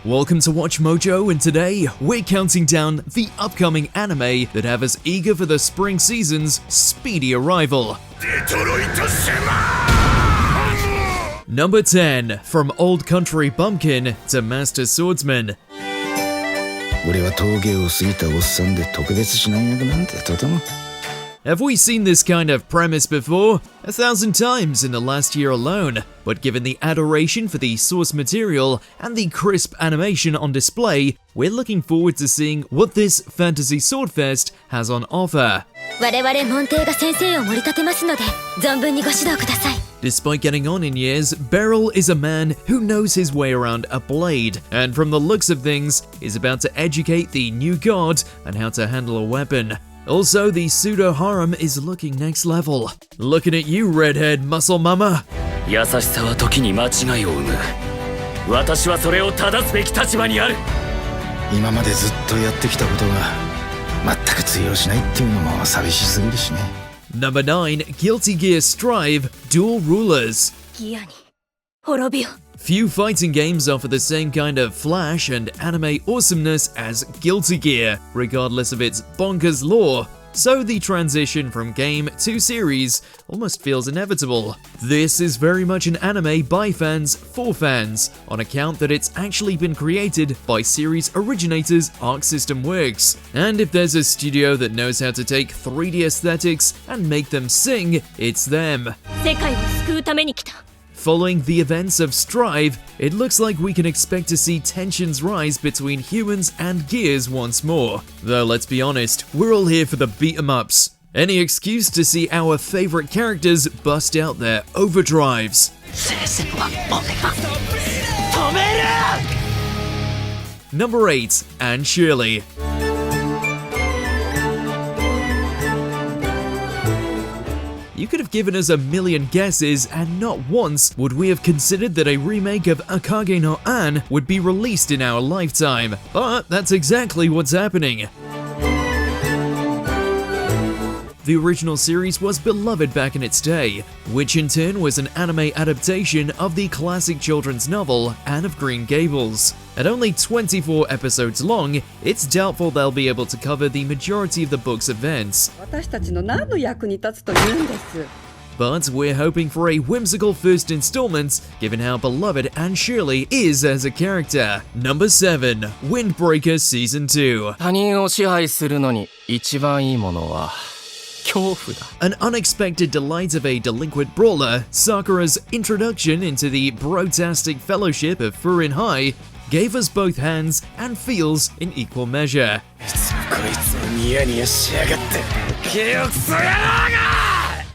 Welcome to Watch Mojo, and today we're counting down the upcoming anime that have us eager for the spring season's speedy arrival. Number 10, from Old Country Bumpkin to Master Swordsman. Have we seen this kind of premise before? 1,000 times in the last year alone, but given the adoration for the source material and the crisp animation on display, we're looking forward to seeing what this fantasy swordfest has on offer. Despite getting on in years, Beryl is a man who knows his way around a blade, and from the looks of things, is about to educate the new god on how to handle a weapon. Also, the pseudo-harem is looking next level. Looking at you, redhead muscle mama. Number 9, Guilty Gear Strive Dual Rulers. Few fighting games offer the same kind of flash and anime awesomeness as Guilty Gear, regardless of its bonkers lore, so the transition from game to series almost feels inevitable. This is very much an anime by fans for fans, on account that it's actually been created by series originators Arc System Works. And if there's a studio that knows how to take 3D aesthetics and make them sing, it's them. Following the events of Strive, it looks like we can expect to see tensions rise between humans and gears once more. Though let's be honest, we're all here for the beat-em-ups. Any excuse to see our favorite characters bust out their overdrives. Number 8, and Shirley. You could have given us a million guesses, and not once would we have considered that a remake of Akage no An would be released in our lifetime. But that's exactly what's happening. The original series was beloved back in its day, which in turn was an anime adaptation of the classic children's novel Anne of Green Gables. At only 24 episodes long, it's doubtful they'll be able to cover the majority of the book's events. But we're hoping for a whimsical first installment, given how beloved Anne Shirley is as a character. Number 7, Windbreaker Season 2. An unexpected delight of a delinquent brawler, Sakura's introduction into the brotastic fellowship of Furin High gave us both hands and feels in equal measure.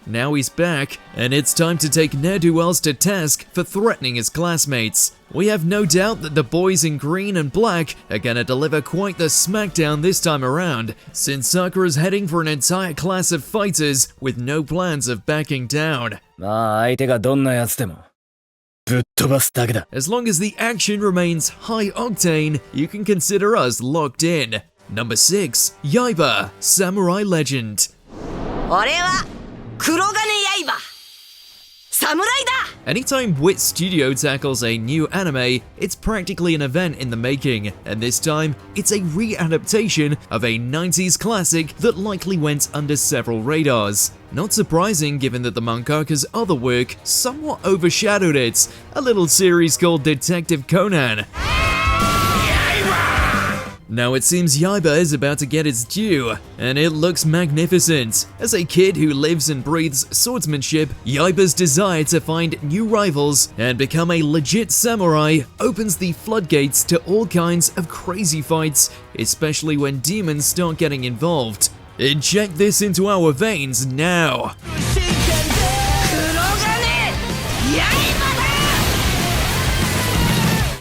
Now he's back, and it's time to take ne'er-do-wells to task for threatening his classmates. We have no doubt that the boys in green and black are gonna deliver quite the smackdown this time around, since Sakura's heading for an entire class of fighters with no plans of backing down. As long as the action remains high octane, you can consider us locked in. Number 6, Yaiba, Samurai Legend. Anytime Wit Studio tackles a new anime, it's practically an event in the making, and this time, it's a re-adaptation of a 90s classic that likely went under several radars. Not surprising given that the mangaka's other work somewhat overshadowed it, a little series called Detective Conan. Now it seems Yaiba is about to get its due, and it looks magnificent. As a kid who lives and breathes swordsmanship, Yaiba's desire to find new rivals and become a legit samurai opens the floodgates to all kinds of crazy fights, especially when demons start getting involved. Inject this into our veins now!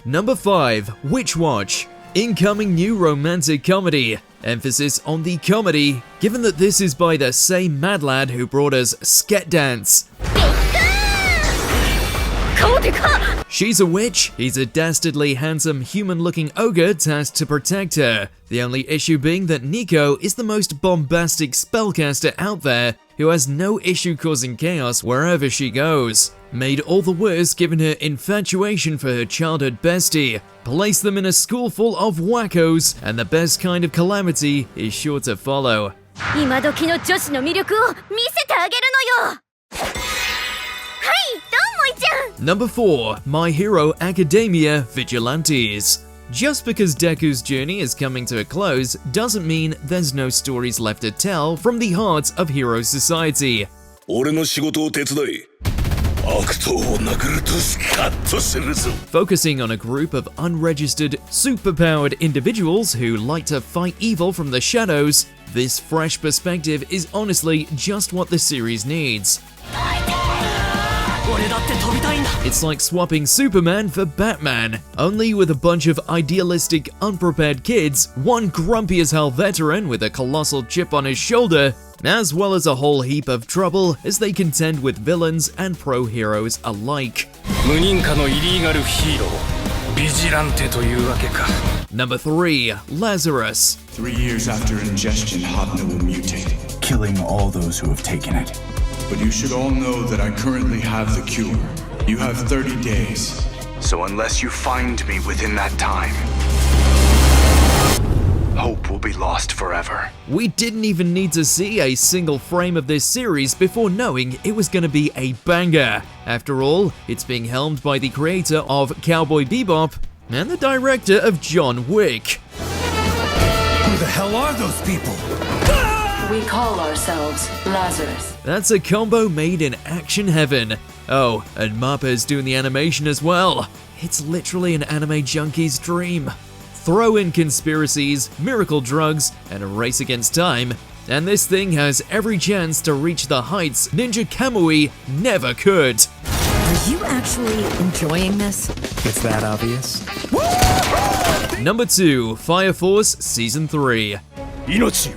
Number 5, Witch Watch. Incoming new romantic comedy. Emphasis on the comedy, given that this is by the same mad lad who brought us Sket Dance. She's a witch, he's a dastardly handsome human-looking ogre tasked to protect her. The only issue being that Nico is the most bombastic spellcaster out there who has no issue causing chaos wherever she goes. Made all the worse given her infatuation for her childhood bestie. Place them in a school full of wackos, and the best kind of calamity is sure to follow. 今時の女子の魅力を見せてあげるのよ。Number 4. My Hero Academia Vigilantes. Just because Deku's journey is coming to a close doesn't mean there's no stories left to tell from the heart of hero society. 俺の仕事を手伝い。悪党を殴るとスカッとするぞ。 Focusing on a group of unregistered, superpowered individuals who like to fight evil from the shadows, this fresh perspective is honestly just what the series needs. It's like swapping Superman for Batman, only with a bunch of idealistic, unprepared kids, one grumpy as hell veteran with a colossal chip on his shoulder, as well as a whole heap of trouble as they contend with villains and pro-heroes alike. 無認可のイリーガルヒーロー、ビジランテというわけか。 Number 3. Lazarus. 3 years after ingestion, Hobna will mutate, killing all those who have taken it. But you should all know that I currently have the cure. You have 30 days. So unless you find me within that time, hope will be lost forever. We didn't even need to see a single frame of this series before knowing it was gonna be a banger. After all, it's being helmed by the creator of Cowboy Bebop and the director of John Wick. Who the hell are those people? We call ourselves Lazarus. That's a combo made in action heaven. Oh, and Mappa's doing the animation as well. It's literally an anime junkie's dream. Throw in conspiracies, miracle drugs, and a race against time, and this thing has every chance to reach the heights Ninja Kamui never could. Are you actually enjoying this? It's that obvious. Number 2. Fire Force Season 3. 命よ、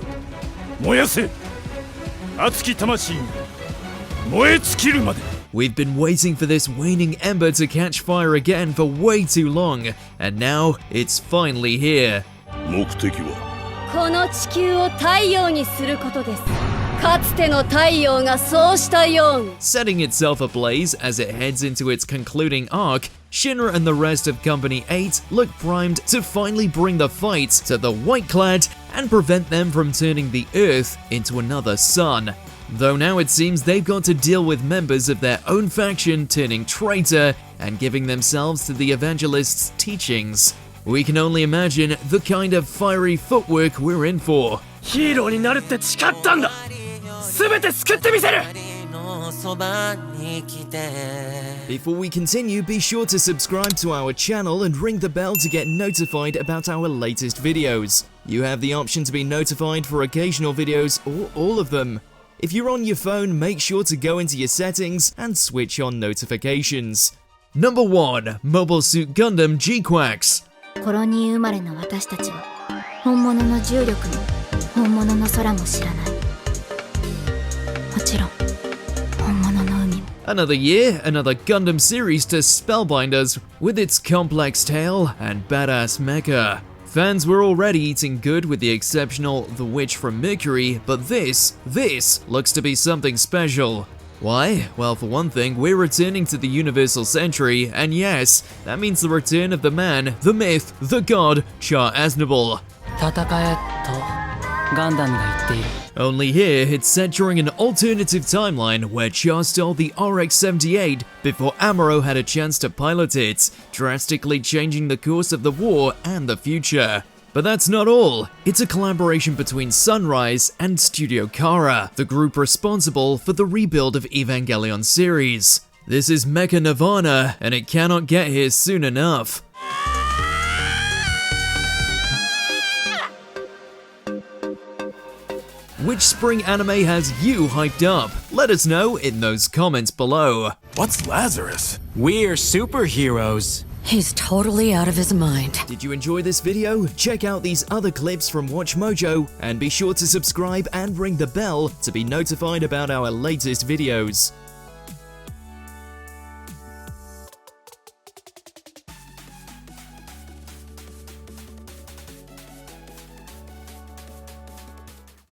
燃やせ。熱き魂に燃え尽きるまで。 We've been waiting for this waning ember to catch fire again for way too long, and now it's finally here. 目的はこの地球を太陽にすることです。かつての太陽がそうしたように。 Setting itself ablaze as it heads into its concluding arc, Shinra and the rest of Company 8 look primed to finally bring the fight to the white-clad and prevent them from turning the Earth into another sun. Though now it seems they've got to deal with members of their own faction turning traitor and giving themselves to the evangelist's teachings. We can only imagine the kind of fiery footwork we're in for. ヒーローになるって誓ったんだ。全て救ってみせる。 Before we continue, be sure to subscribe to our channel and ring the bell to get notified about our latest videos. You have the option to be notified for occasional videos or all of them. If you're on your phone, make sure to go into your settings and switch on notifications. Number 1. Mobile Suit Gundam G-Quacks. コロニー生まれの私たちは本物の重力も本物の空も知らない。もちろん本物の海も。 Another year, another Gundam series to spellbind us with its complex tale and badass mecha. Fans were already eating good with the exceptional The Witch from Mercury, but this looks to be something special. Why? Well, for one thing, we're returning to the Universal Century, and yes, that means the return of the man, the myth, the god, Char Aznable. 戦えとガンダムが言っている。 Only here, it's set during an alternative timeline where Char stole the RX-78 before Amuro had a chance to pilot it, drastically changing the course of the war and the future. But that's not all. It's a collaboration between Sunrise and Studio Kara, the group responsible for the rebuild of Evangelion series. This is Mecha Nirvana, and it cannot get here soon enough. Which spring anime has you hyped up? Let us know in those comments below. What's Lazarus? We're superheroes. He's totally out of his mind. Did you enjoy this video? Check out these other clips from WatchMojo and be sure to subscribe and ring the bell to be notified about our latest videos.